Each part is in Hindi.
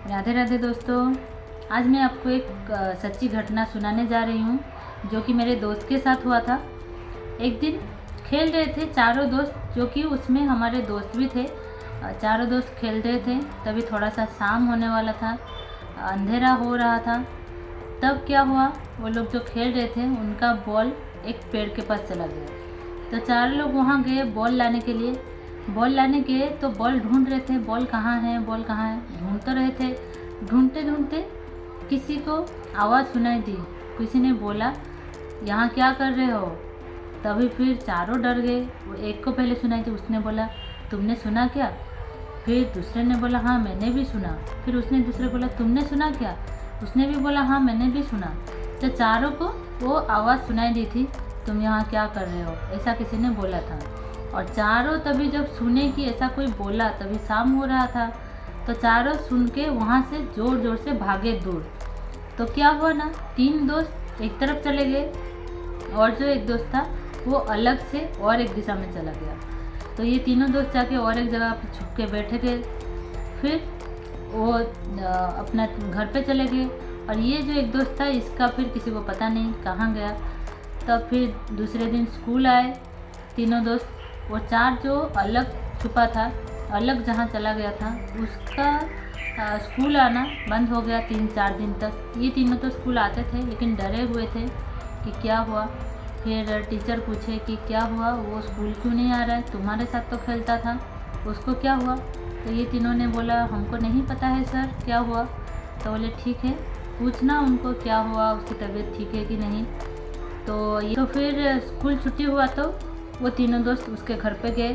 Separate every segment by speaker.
Speaker 1: राधे राधे दोस्तों। आज मैं आपको एक सच्ची घटना सुनाने जा रही हूँ जो कि मेरे दोस्त के साथ हुआ था। एक दिन खेल रहे थे चारों दोस्त, जो कि उसमें हमारे दोस्त भी थे। चारों दोस्त खेल रहे थे, तभी थोड़ा सा शाम होने वाला था, अंधेरा हो रहा था। तब क्या हुआ, वो लोग जो खेल रहे थे उनका बॉल एक पेड़ के पास चला गया। तो चारों लोग वहाँ गए बॉल लाने के लिए। बॉल लाने गए तो बॉल ढूंढ रहे थे, बॉल कहाँ है, बॉल कहाँ है, ढूंढ तो रहे थे। ढूंढते ढूंढते किसी को आवाज़ सुनाई दी। किसी ने बोला, यहाँ क्या कर रहे हो। तभी फिर चारों डर गए। वो एक को पहले सुनाई थी, उसने बोला, तुमने सुना क्या। फिर दूसरे ने बोला, हाँ मैंने भी सुना। फिर उसने दूसरे बोला, तुमने सुना क्या। उसने भी बोला, हाँ मैंने भी सुना। तो चारों को वो आवाज़ सुनाई दी थी, तुम यहाँ क्या कर रहे हो, ऐसा किसी ने बोला था। और चारों तभी जब सुने कि ऐसा कोई बोला, तभी शाम हो रहा था, तो चारों सुन के वहाँ से ज़ोर ज़ोर से भागे दूर। तो क्या हुआ ना, तीन दोस्त एक तरफ चले गए और जो एक दोस्त था वो अलग से और एक दिशा में चला गया। तो ये तीनों दोस्त जाके और एक जगह पर छुप के बैठे गए। फिर वो अपना घर पे चले गए। और ये जो एक दोस्त था, इसका फिर किसी को पता नहीं कहाँ गया। तब फिर दूसरे दिन स्कूल आए तीनों दोस्त। वो चार जो अलग छुपा था, अलग जहाँ चला गया था, उसका स्कूल आना बंद हो गया 3-4 दिन तक। ये तीनों तो स्कूल आते थे लेकिन डरे हुए थे कि क्या हुआ। फिर टीचर पूछे कि क्या हुआ, वो स्कूल क्यों नहीं आ रहा है, तुम्हारे साथ तो खेलता था, उसको क्या हुआ। तो ये तीनों ने बोला, हमको नहीं पता है सर क्या हुआ। तो बोले ठीक है, पूछना उनको क्या हुआ, उसकी तबीयत ठीक है कि नहीं। तो फिर स्कूल छुट्टी हुआ तो वो तीनों दोस्त उसके घर पे गए।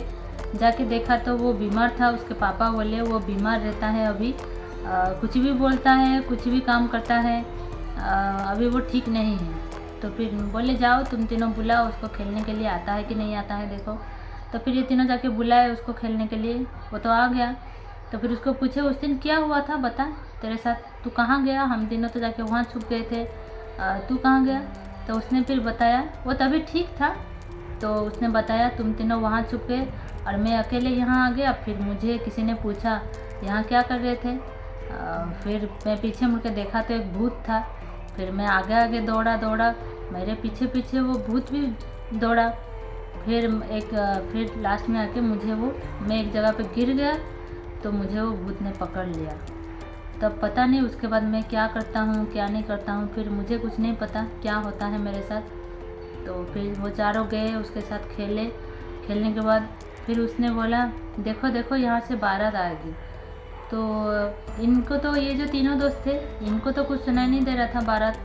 Speaker 1: जाके देखा तो वो बीमार था। उसके पापा बोले वो बीमार रहता है अभी, कुछ भी बोलता है, कुछ भी काम करता है, अभी वो ठीक नहीं है। तो फिर बोले जाओ तुम तीनों बुलाओ उसको, खेलने के लिए आता है कि नहीं आता है देखो। तो फिर ये तीनों जाके बुलाए उसको खेलने के लिए। वो तो आ गया। तो फिर उसको पूछे, उस दिन क्या हुआ था बता तेरे साथ, तू कहाँ गया, हम तीनों तो जाके वहाँ छुप गए थे, तू कहाँ गया। तो उसने फिर बताया, वो तभी ठीक था। तो उसने बताया, तुम तीनों वहाँ छुप गए और मैं अकेले यहाँ आ गया। फिर मुझे किसी ने पूछा यहाँ क्या कर रहे थे। फिर मैं पीछे मुड़ के देखा तो एक भूत था। फिर मैं आगे आगे दौड़ा, मेरे पीछे पीछे वो भूत भी दौड़ा। फिर लास्ट में आके मैं एक जगह पे गिर गया, तो मुझे वो भूत ने पकड़ लिया। तब पता नहीं उसके बाद मैं क्या करता हूँ क्या नहीं करता हूँ, फिर मुझे कुछ नहीं पता क्या होता है मेरे साथ। तो फिर वो चारों गए उसके साथ खेलने के बाद फिर उसने बोला, देखो देखो यहाँ से बारात आएगी। तो इनको तो, ये जो तीनों दोस्त थे, इनको तो कुछ सुनाई नहीं दे रहा था बारात,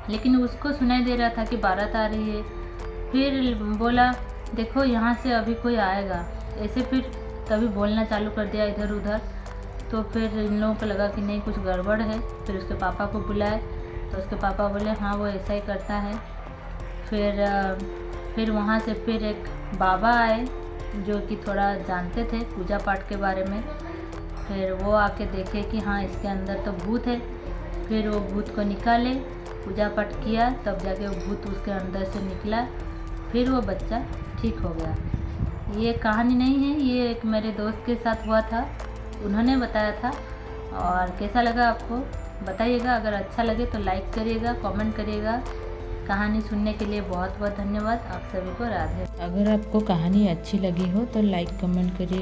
Speaker 1: लेकिन उसको सुनाई दे रहा था कि बारात आ रही है। फिर बोला, देखो यहाँ से अभी कोई आएगा, ऐसे फिर तभी बोलना चालू कर दिया इधर उधर। तो फिर इन लोगों को लगा कि नहीं कुछ गड़बड़ है। फिर उसके पापा को बुलाए तो उसके पापा बोले, हाँ वो ऐसा ही करता है। फिर वहाँ से फिर एक बाबा आए जो कि थोड़ा जानते थे पूजा पाठ के बारे में। फिर वो आके देखे कि हाँ इसके अंदर तो भूत है। फिर वो भूत को निकाले, पूजा पाठ किया, तब जाके वो भूत उसके अंदर से निकला। फिर वो बच्चा ठीक हो गया। ये कहानी नहीं है, ये एक मेरे दोस्त के साथ हुआ था, उन्होंने बताया था। और कैसा लगा आपको बताइएगा। अगर अच्छा लगे तो लाइक करिएगा, कमेंट करिएगा। कहानी सुनने के लिए बहुत बहुत धन्यवाद। आप सभी को राधे।
Speaker 2: अगर आपको कहानी अच्छी लगी हो तो लाइक कमेंट करिए।